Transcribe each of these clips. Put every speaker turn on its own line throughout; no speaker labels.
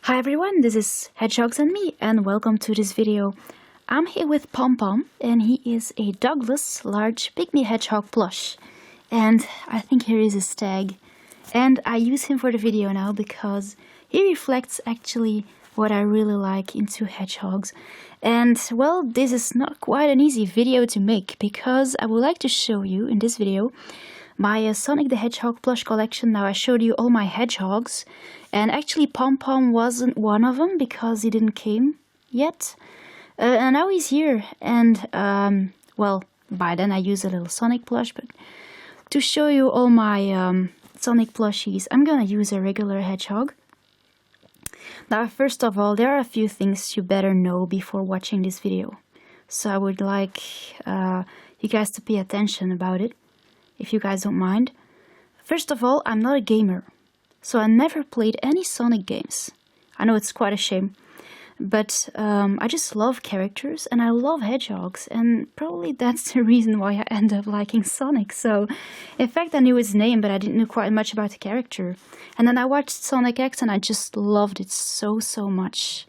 Hi everyone, this is Hedgehogs and me, and welcome to this video. I'm here with Pom Pom, and he is a dogless, large pygmy hedgehog plush. And I think here is his tag. And I use him for the video now because he reflects actually what I really like into hedgehogs. And well, this is not quite an easy video to make because I would like to show you in this video my Sonic the Hedgehog plush collection. Now I showed you all my hedgehogs, and actually Pom Pom wasn't one of them because he didn't came yet. And now he's here, and well, by then I used a little Sonic plush, but to show you all my Sonic plushies, I'm gonna use a regular hedgehog. Now, first of all, there are a few things you better know before watching this video. So I would like you guys to pay attention about it, if you guys don't mind. First of all, I'm not a gamer, so I never played any Sonic games. I know it's quite a shame, but I just love characters and I love hedgehogs, and probably that's the reason why I end up liking Sonic. So, in fact, I knew his name, but I didn't know quite much about the character. And then I watched Sonic X and I just loved it so much.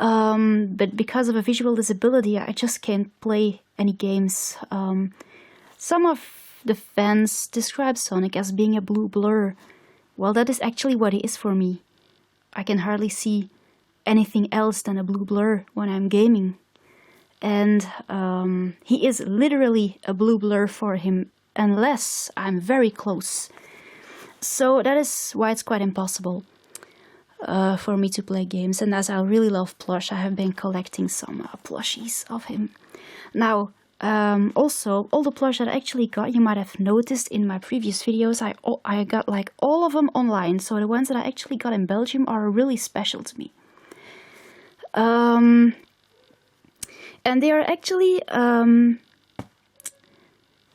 But because of a visual disability, I just can't play any games. Some of the fans describe Sonic as being a blue blur. Well, that is actually what he is for me. I can hardly see anything else than a blue blur when I'm gaming. And he is literally a blue blur for him unless I'm very close. So that is why it's quite impossible for me to play games. And as I really love plush, I have been collecting some plushies of him. Now, also, all the plush that I actually got, you might have noticed in my previous videos, I got like all of them online. So the ones that I actually got in Belgium are really special to me. And they are actually a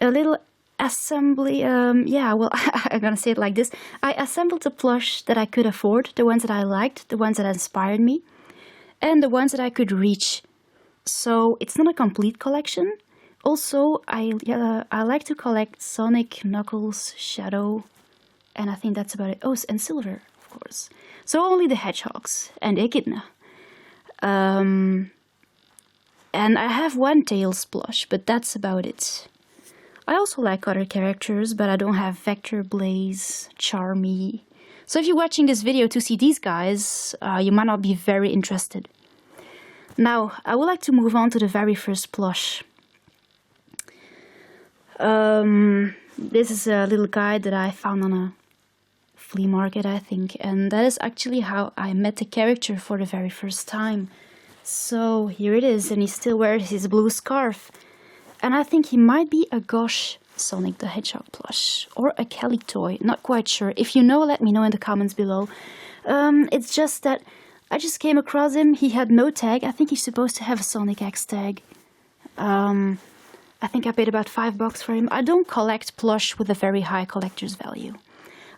little assembly. Yeah, well, I'm gonna say it like this. I assembled the plush that I could afford, the ones that I liked, the ones that inspired me, and the ones that I could reach. So it's not a complete collection. Also, I like to collect Sonic, Knuckles, Shadow, and I think that's about it. Oh, and Silver, of course. So only the hedgehogs and Echidna. And I have one Tails plush, but that's about it. I also like other characters, but I don't have Vector, Blaze, Charmy. So if you're watching this video to see these guys, you might not be very interested. Now, I would like to move on to the very first plush. This is a little guy that I found on a flea market, I think, and that is actually how I met the character for the very first time. So here it is, and he still wears his blue scarf, and I think he might be a Gosh Sonic the Hedgehog plush or a Kelly toy, not quite sure. If you know, let me know in the comments below. It's just that I just came across him. He had no tag. I think he's supposed to have a Sonic X tag. I think I paid about $5 for him. I don't collect plush with a very high collector's value.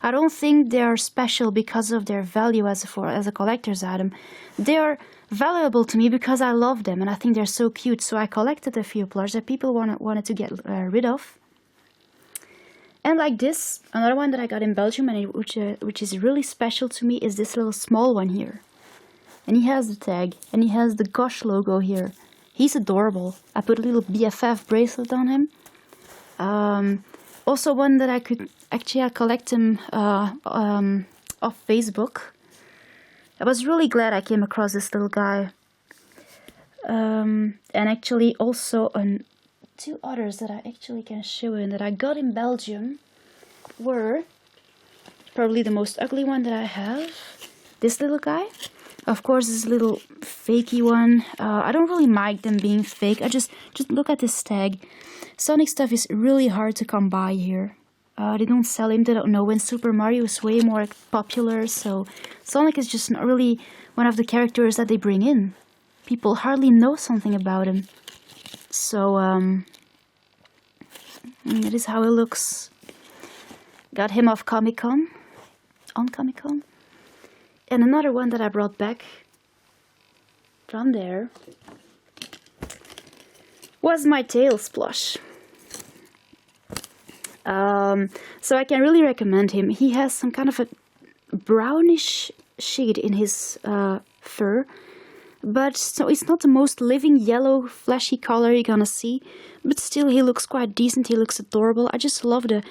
I don't think they are special because of their value as a collector's item. They are valuable to me because I love them and I think they're so cute. So I collected a few plush that people wanted to get rid of. And like this, another one that I got in Belgium, and which is really special to me, is this little small one here. And he has the tag, and he has the Gosh logo here. He's adorable. I put a little BFF bracelet on him. Also one that I could actually collect him off Facebook. I was really glad I came across this little guy. And actually also two others that I actually can show you and that I got in Belgium were probably the most ugly one that I have. This little guy. Of course, this little fakey one. I don't really mind them being fake. I just look at this tag. Sonic stuff is really hard to come by here. They don't sell him. They don't know when Super Mario is way more popular. So Sonic is just not really one of the characters that they bring in. People hardly know something about him. So that is how it looks. Got him off Comic-Con. On Comic-Con. And another one that I brought back from there was my Tails plush. So I can really recommend him. He has some kind of a brownish shade in his fur. But so it's not the most living yellow flashy color you're gonna see, but still he looks quite decent. He looks adorable. I just love the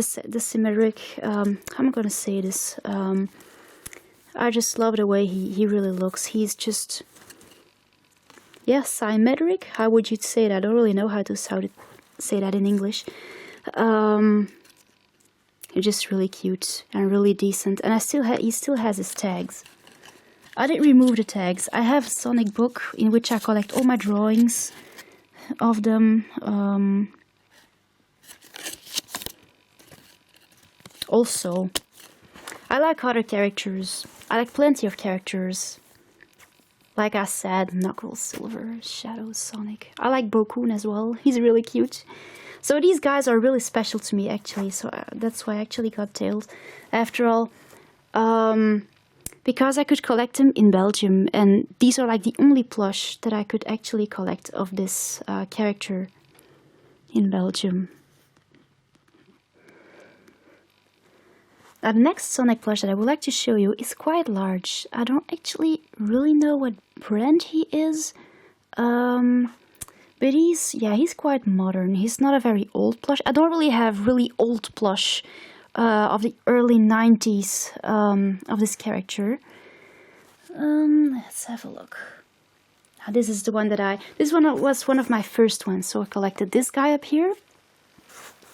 symmetric, how am I gonna say this? I just love the way he really looks. He's just, yeah, symmetric. How would you say that? I don't really know how to say that in English. He's just really cute and really decent. And he still has his tags. I didn't remove the tags. I have a Sonic book in which I collect all my drawings of them. Also, I like other characters. I like plenty of characters. Like I said, Knuckles, Silver, Shadow, Sonic. I like Bokun as well. He's really cute. So these guys are really special to me, actually. So that's why I actually got Tails. After all, because I could collect them in Belgium, and these are like the only plush that I could actually collect of this character in Belgium. The next Sonic plush that I would like to show you is quite large. I don't actually really know what brand he is, but he's quite modern. He's not a very old plush. I don't really have really old plush of the early 90s of this character. Let's have a look. Now, this is the one this one was one of my first ones. So I collected this guy up here,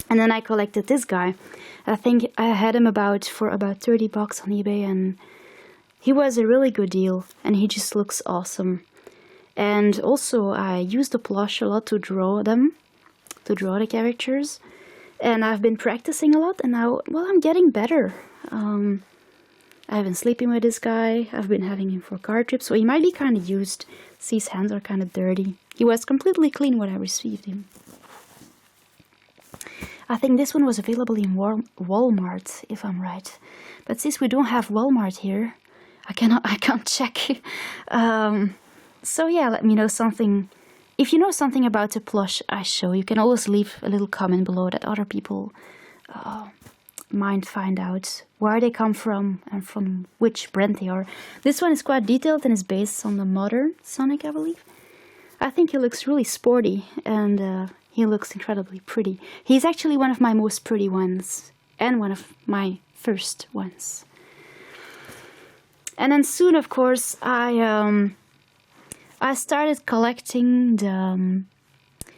and then I collected this guy. I think I had him for about 30 bucks on eBay, and he was a really good deal, and he just looks awesome. And also I used the plush a lot to draw the characters, and I've been practicing a lot, and now, well, I'm getting better. I've been sleeping with this guy. I've been having him for car trips, so he might be kind of used. See, his hands are kind of dirty. He was completely clean when I received him. I think this one was available in Walmart, if I'm right. But since we don't have Walmart here, I can't check. So yeah, let me know something. If you know something about the plush I show, you can always leave a little comment below that other people might find out where they come from and from which brand they are. This one is quite detailed and is based on the modern Sonic, I believe. I think he looks really sporty, and he looks incredibly pretty. He's actually one of my most pretty ones, and one of my first ones. And then soon, of course, I started collecting the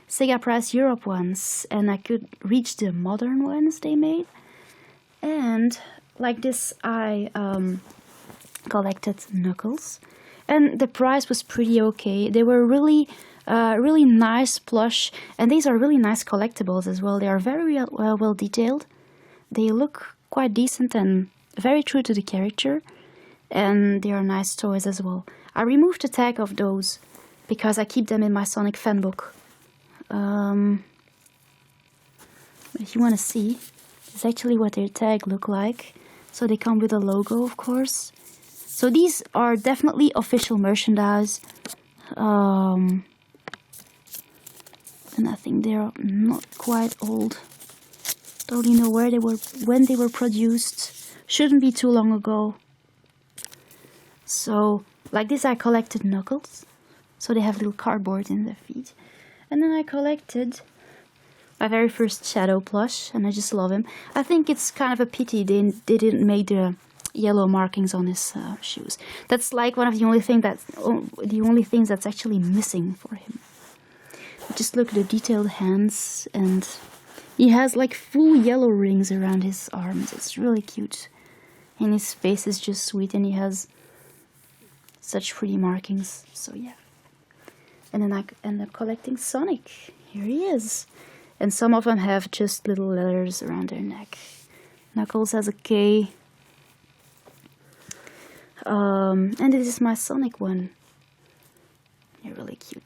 Sega Press Europe ones, and I could reach the modern ones they made. And like this, I collected Knuckles, and the price was pretty okay. They were really nice plush, and these are really nice collectibles as well. They are very well detailed. They look quite decent and very true to the character, and they are nice toys as well. I removed the tag of those because I keep them in my Sonic fan book. But if you want to see, it's actually what their tag look like. So they come with a logo, of course. So these are definitely official merchandise. And I think they're not quite old. Don't really know when they were produced. Shouldn't be too long ago. So, like this, I collected Knuckles. So they have little cardboard in their feet. And then I collected my very first Shadow plush, and I just love him. I think it's kind of a pity they didn't make the yellow markings on his shoes. That's like one of the only things that's actually missing for him. Just look at the detailed hands, and he has like full yellow rings around his arms. It's really cute, and his face is just sweet, and he has such pretty markings. So yeah. And then I end up collecting Sonic. Here he is. And some of them have just little letters around their neck. Knuckles has a K. And this is my Sonic one. They're really cute.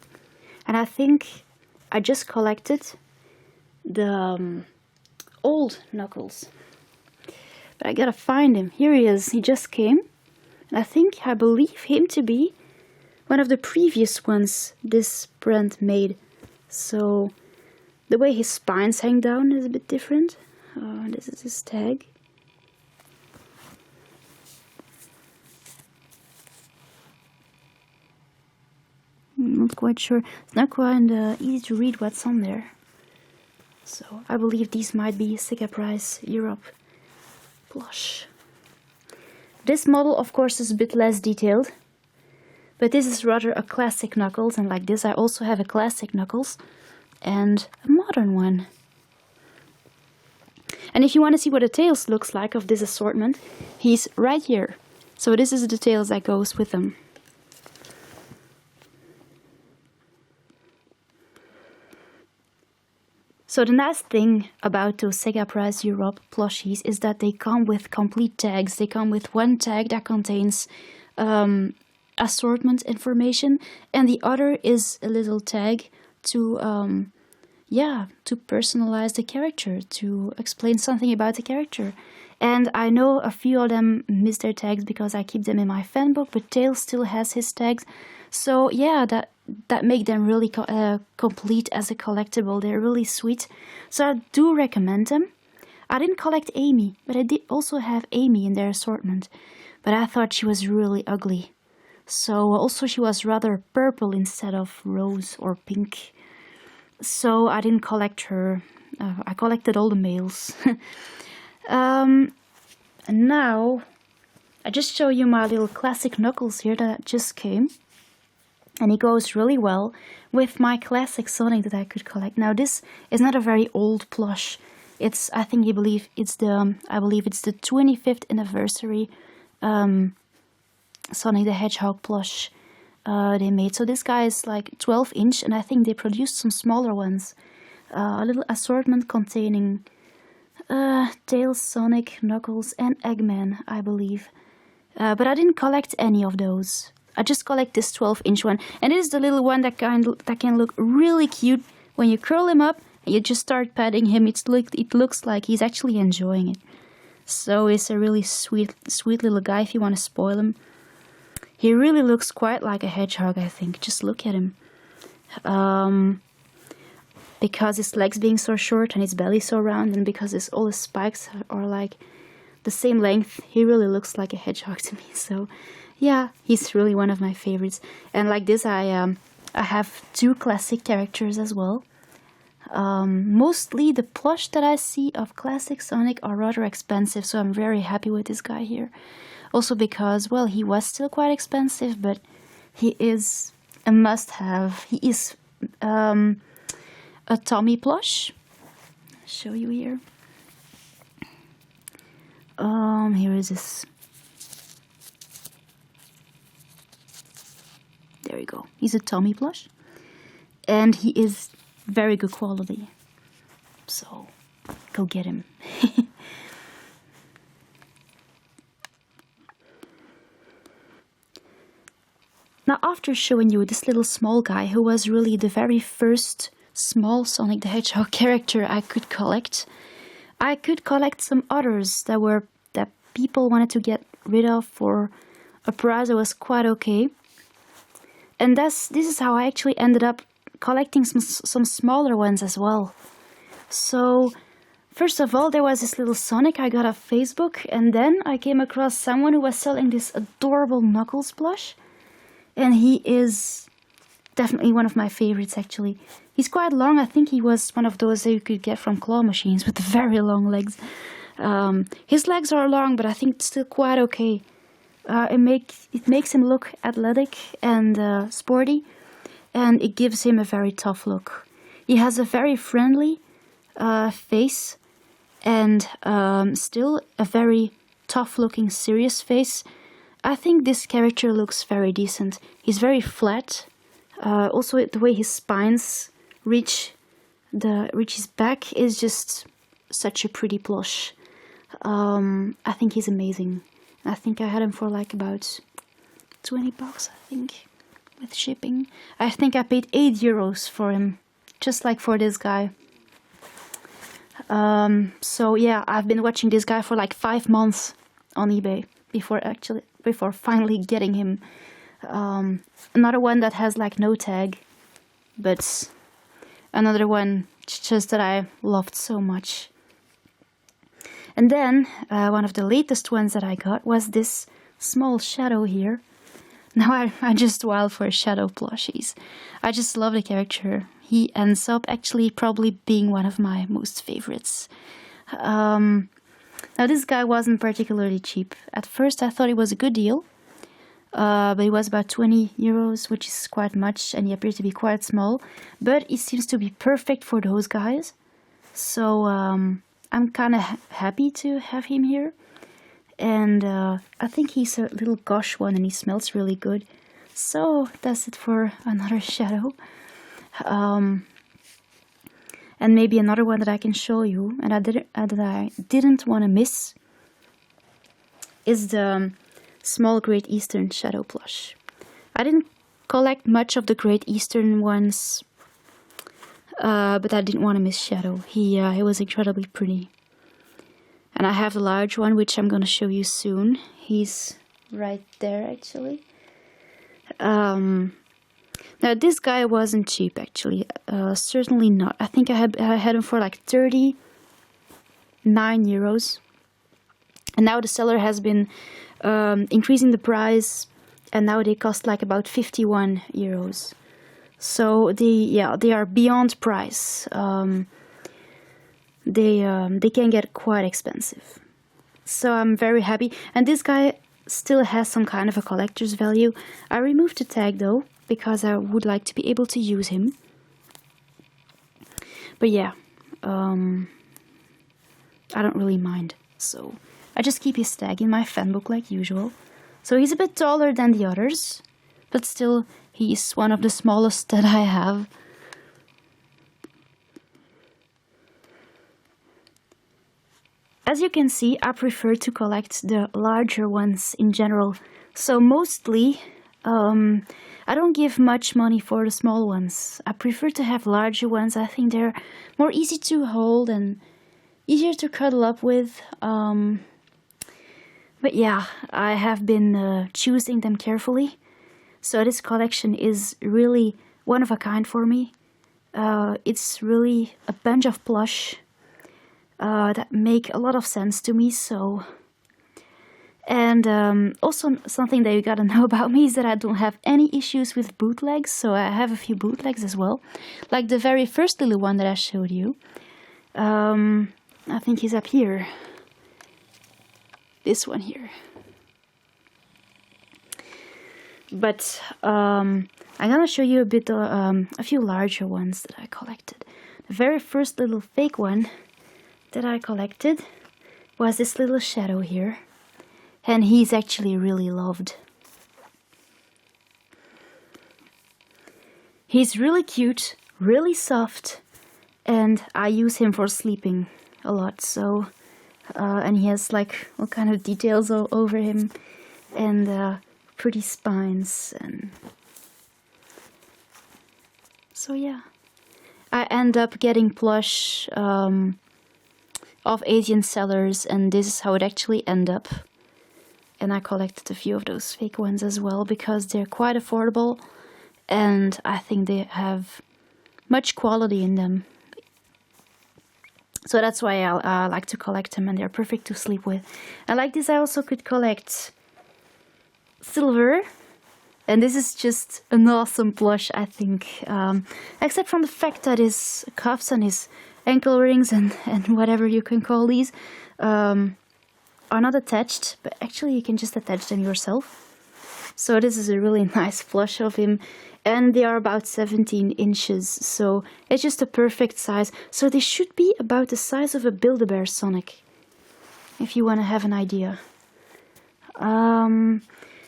And I think I just collected the old Knuckles. But I gotta find him. Here he is. He just came. And I believe him to be one of the previous ones this brand made. So the way his spines hang down is a bit different. This is his tag. not quite sure. It's not quite easy to read what's on there. So I believe these might be Sega Prize Europe plush. This model, of course, is a bit less detailed, but this is rather a classic Knuckles, and like this I also have a classic Knuckles and a modern one. And if you want to see what the tails looks like of this assortment, he's right here. So this is the tails that goes with them. So the nice thing about those Sega Prize Europe plushies is that they come with complete tags. They come with one tag that contains assortment information, and the other is a little tag to to personalize the character, to explain something about the character. And I know a few of them miss their tags because I keep them in my fan book, but Tails still has his tags. So yeah, that make them really complete as a collectible. They're really sweet. So I do recommend them. I didn't collect Amy, but I did also have Amy in their assortment. But I thought she was really ugly. So also she was rather purple instead of rose or pink. So I didn't collect her. I collected all the males. And now I just show you my little classic Knuckles here that just came. And it goes really well with my classic Sonic that I could collect. Now this is not a very old plush. It's I believe it's the 25th anniversary Sonic the Hedgehog plush they made. So this guy is like 12-inch, and I think they produced some smaller ones. A little assortment containing Tails, Sonic, Knuckles, and Eggman, I believe. But I didn't collect any of those. I just collect this 12-inch one, and it is the little one that can look really cute when you curl him up and you just start patting him. It looks like he's actually enjoying it. So it's a really sweet little guy if you want to spoil him. He really looks quite like a hedgehog, I think. Just look at him. Because his legs being so short and his belly so round, and because all his spikes are like the same length, he really looks like a hedgehog to me. So yeah, he's really one of my favorites. And like this, I have two classic characters as well. Mostly the plush that I see of classic Sonic are rather expensive, so I'm very happy with this guy here. Also because, well, he was still quite expensive, but he is a must-have. He is a Tommy plush. I'll show you here. Here is this. There you go. He's a Tommy plush, and he is very good quality. So go get him. Now, after showing you this little small guy who was really the very first small Sonic the Hedgehog character I could collect some others that people wanted to get rid of for a price that was quite okay. And this is how I actually ended up collecting some smaller ones as well. So first of all, there was this little Sonic I got off Facebook, and then I came across someone who was selling this adorable Knuckles plush. And he is definitely one of my favorites, actually. He's quite long. I think he was one of those that you could get from claw machines with very long legs. His legs are long, but I think it's still quite okay. It makes him look athletic and sporty, and it gives him a very tough look. He has a very friendly face, and still a very tough-looking, serious face. I think this character looks very decent. He's very flat. Also, the way his spines reach his back is just such a pretty plush. I think he's amazing. I think I had him for like about 20 bucks, I think, with shipping. I think I paid €8 for him, just like for this guy. So yeah, I've been watching this guy for like 5 months on eBay before finally getting him. Another one that has like no tag, but another one just that I loved so much. And then one of the latest ones that I got was this small shadow here. Now I'm just wild for shadow plushies. I just love the character. He ends up actually probably being one of my most favorites. Now this guy wasn't particularly cheap. At first I thought it was a good deal, but it was about 20 euros, which is quite much, and he appeared to be quite small, but it seems to be perfect for those guys. So I'm kind of happy to have him here. And I think he's a little gosh one, and he smells really good. So that's it for another shadow. And maybe another one that I can show you, and that I didn't want to miss, is the small Great Eastern shadow plush. I didn't collect much of the Great Eastern ones, but I didn't want to miss Shadow. He was incredibly pretty. And I have the large one, which I'm going to show you soon. He's right there, actually. Now, this guy wasn't cheap, actually. Certainly not. I think I had him for like 39 euros. And now the seller has been increasing the price, and now they cost like about 51 euros. So they are beyond price. They can get quite expensive. So I'm very happy. And this guy still has some kind of a collector's value. I removed the tag though, because I would like to be able to use him. But yeah, I don't really mind. So I just keep his tag in my fan book like usual. So he's a bit taller than the others, but still he's one of the smallest that I have. As you can see, I prefer to collect the larger ones in general. So mostly, I don't give much money for the small ones. I prefer to have larger ones. I think they're more easy to hold and easier to cuddle up with. But yeah, I have been choosing them carefully. So this collection is really one of a kind for me. It's really a bunch of plush that make a lot of sense to me. So, and also something that you gotta know about me is that I don't have any issues with bootlegs. So I have a few bootlegs as well, like the very first little one that I showed you. I think he's up here. This one here. But I'm gonna show you a few larger ones that I collected. The very first little fake one that I collected was this little shadow here, and he's actually really loved. He's really cute, really soft, and I use him for sleeping a lot. So and he has like all kind of details all over him, and pretty spines, and so yeah, I end up getting plush of Asian sellers, and this is how it actually end up. And I collected a few of those fake ones as well because they're quite affordable, and I think they have much quality in them. So that's why I like to collect them, and they're perfect to sleep with. And like this, I also could collect silver, and this is just an awesome plush, I think. Except from the fact that his cuffs and his ankle rings and whatever you can call these are not attached, but actually you can just attach them yourself. So this is a really nice plush of him, and they are about 17 inches, so it's just a perfect size. So they should be about the size of a Build-A-Bear Sonic, if you want to have an idea. And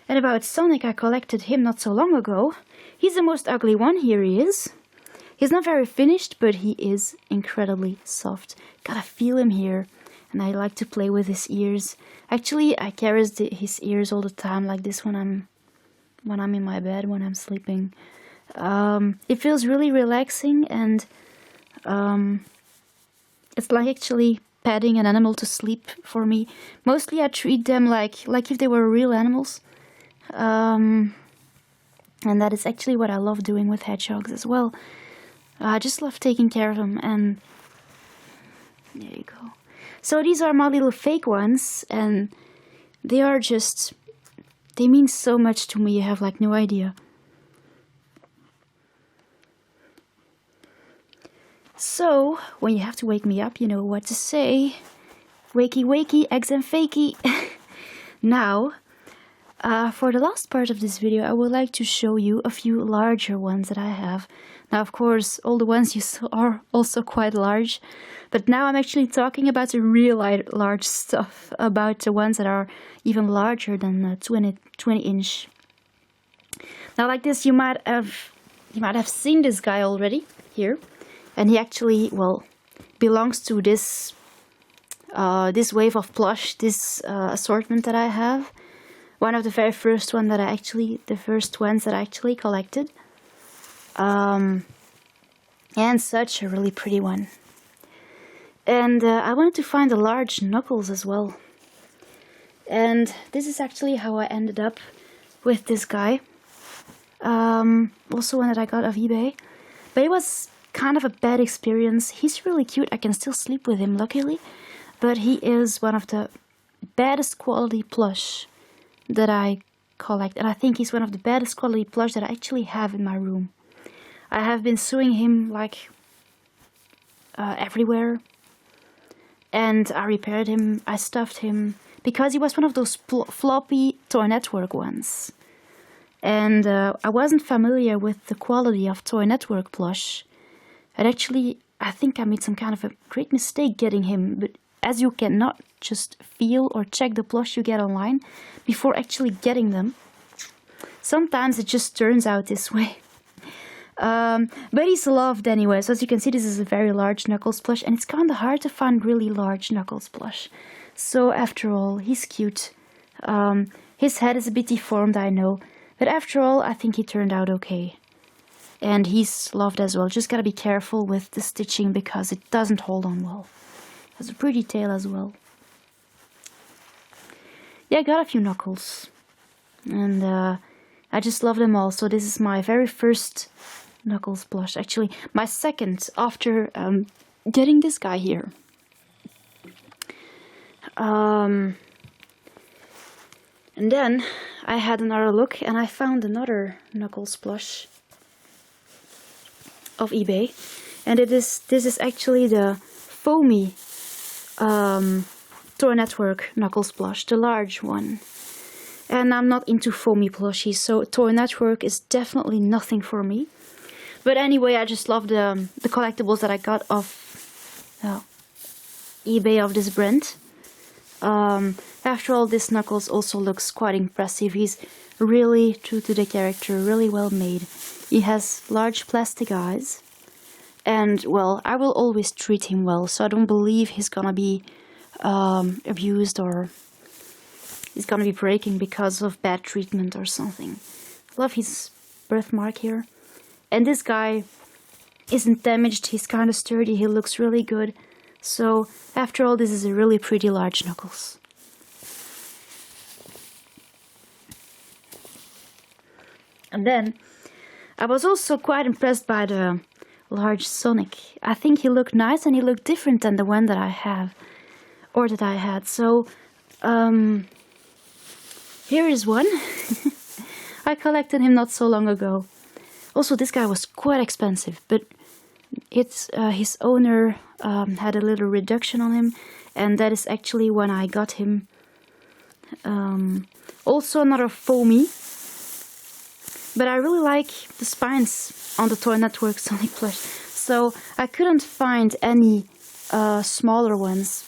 about Sonic, I collected him not so long ago. He's the most ugly one, here he is. He's not very finished, but he is incredibly soft. Gotta feel him here, and I like to play with his ears. Actually, I caress his ears all the time, like this when I'm in my bed, when I'm sleeping. It feels really relaxing, and it's like actually petting an animal to sleep for me. Mostly I treat them like if they were real animals. And that is actually what I love doing with hedgehogs as well. I just love taking care of them, and there you go. So these are my little fake ones, and they are just They mean so much to me, you have like no idea. So, when you have to wake me up, you know what to say. Wakey wakey, eggs and fakey. Now, for the last part of this video, I would like to show you a few larger ones that I have. Now, of course, all the ones you saw are also quite large, but now I'm actually talking about the real large stuff, about the ones that are even larger than 20 inch. Now, like this, you might have seen this guy already here, and he actually, well, belongs to this this wave of plush, this assortment that I have. One of the very first ones that I actually collected. And such a really pretty one. And I wanted to find the large knuckles as well. And this is actually how I ended up with this guy. Also one that I got off eBay. But it was kind of a bad experience. He's really cute. I can still sleep with him, luckily. But he is one of the baddest quality plush that I collect. And I think he's one of the baddest quality plush that I actually have in my room. I have been sewing him like everywhere. And I repaired him, I stuffed him, because he was one of those floppy Toy Network ones. And I wasn't familiar with the quality of Toy Network plush. And actually, I think I made some kind of a great mistake getting him, but as you cannot just feel or check the plush you get online before actually getting them, sometimes it just turns out this way. But he's loved anyway, so as you can see, this is a very large Knuckles plush, and it's kind of hard to find really large Knuckles plush. So after all, he's cute. His head is a bit deformed, I know, but after all, I think he turned out okay. And he's loved as well. Just gotta be careful with the stitching because it doesn't hold on well. Has a pretty tail as well. Yeah, I got a few Knuckles. And I just love them all. So this is my very first Knuckles plush. Actually, my second after getting this guy here. And then I had another look and I found another Knuckles plush of eBay. And this is actually the foamy Toy Network Knuckles plush, the large one. And I'm not into foamy plushies, so Toy Network is definitely nothing for me. But anyway, I just love the collectibles that I got off eBay of this brand. After all, this Knuckles also looks quite impressive. He's really true to the character, really well made. He has large plastic eyes. And, well, I will always treat him well, so I don't believe he's gonna be abused or he's gonna be breaking because of bad treatment or something. Love his birthmark here. And this guy isn't damaged, he's kind of sturdy, he looks really good. So, after all, this is a really pretty large Knuckles. And then, I was also quite impressed by the large Sonic. I think he looked nice and he looked different than the one that I have, or that I had. So, here is one. I collected him not so long ago. Also, this guy was quite expensive, but it's his owner had a little reduction on him, and that is actually when I got him. Also another foamy, but I really like the spines on the Toy Network Sonic plush, so I couldn't find any smaller ones.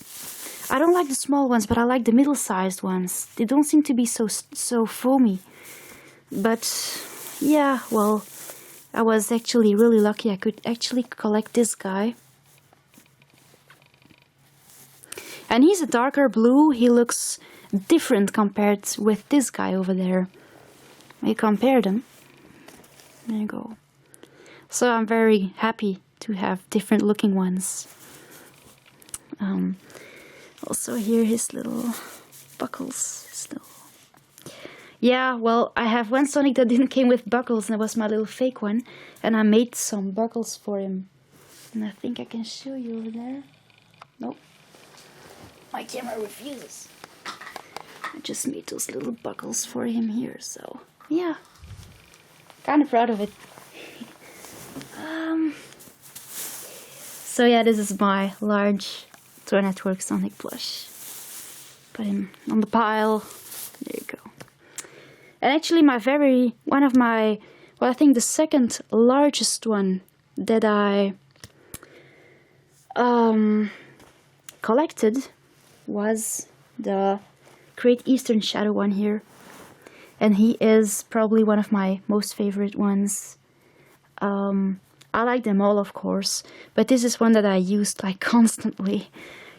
I don't like the small ones, but I like the middle-sized ones. They don't seem to be so foamy. But yeah, well, I was actually really lucky. I could actually collect this guy. And he's a darker blue. He looks different compared with this guy over there. I compare them. There you go. So I'm very happy to have different looking ones. Also here his little buckles. Yeah, well, I have one Sonic that didn't came with buckles, and it was my little fake one. And I made some buckles for him. And I think I can show you over there. Nope. My camera refuses. I just made those little buckles for him here, so yeah, kind of proud of it. So yeah, this is my large Toy Network Sonic plush. Put him on the pile. There you go. And actually one of my, well, I think the second largest one that I collected was the Great Eastern Shadow one here. And he is probably one of my most favorite ones. I like them all, of course, but this is one that I used like constantly.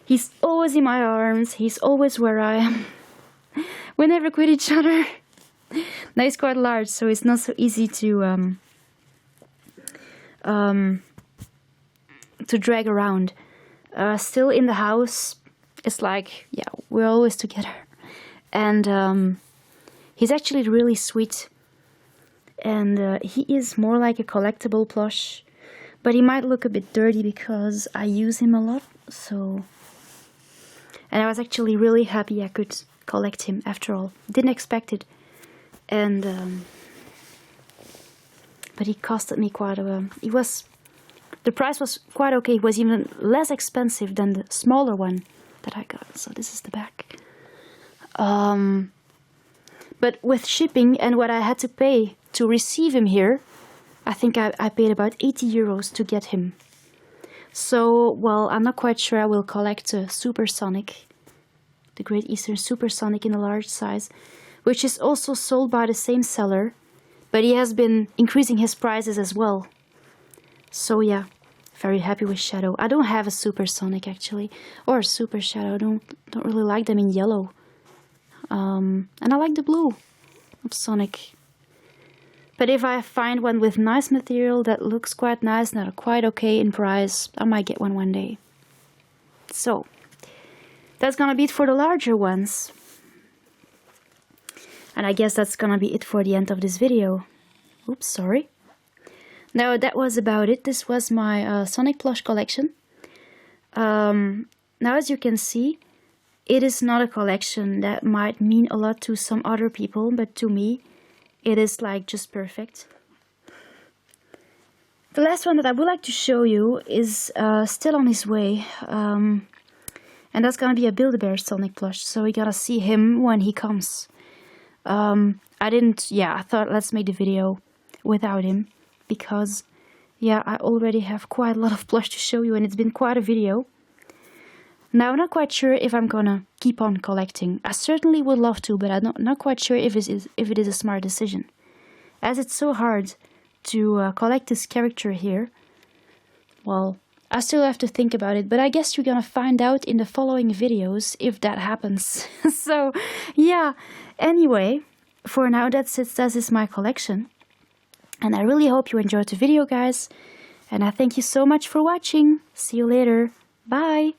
He's always in my arms, he's always where I am. We never quit each other. Now he's quite large, so it's not so easy to drag around. Still in the house, it's like, yeah, we're always together. And he's actually really sweet. And he is more like a collectible plush, but he might look a bit dirty because I use him a lot, so... And I was actually really happy I could collect him after all. Didn't expect it. And but he costed me quite a... The price was quite okay. It was even less expensive than the smaller one that I got. So this is the back. But with shipping and what I had to pay to receive him here, I think I paid about 80 euros to get him. So, well, I'm not quite sure I will collect a Supersonic, the Great Eastern Supersonic in a large size, which is also sold by the same seller, but he has been increasing his prices as well. So yeah, very happy with Shadow. I don't have a Supersonic actually, or a Super Shadow. Don't really like them in yellow. And I like the blue of Sonic. But if I find one with nice material that looks quite nice and are quite okay in price, I might get one day. So, that's gonna be it for the larger ones. And I guess that's gonna be it for the end of this video. Oops, sorry. Now that was about it. This was my Sonic plush collection. Now as you can see, it is not a collection that might mean a lot to some other people, but to me, it is like just perfect. The last one that I would like to show you is still on his way. And that's gonna be a Build-A-Bear Sonic plush, so we gotta see him when he comes. I thought let's make the video without him, because, yeah, I already have quite a lot of plush to show you, and it's been quite a video. Now, I'm not quite sure if I'm gonna keep on collecting. I certainly would love to, but I'm not quite sure if it is a smart decision. As it's so hard to collect this character here, well, I still have to think about it, but I guess you're gonna find out in the following videos if that happens. So, yeah, anyway, for now that's it. That is my collection. And I really hope you enjoyed the video, guys. And I thank you so much for watching. See you later. Bye!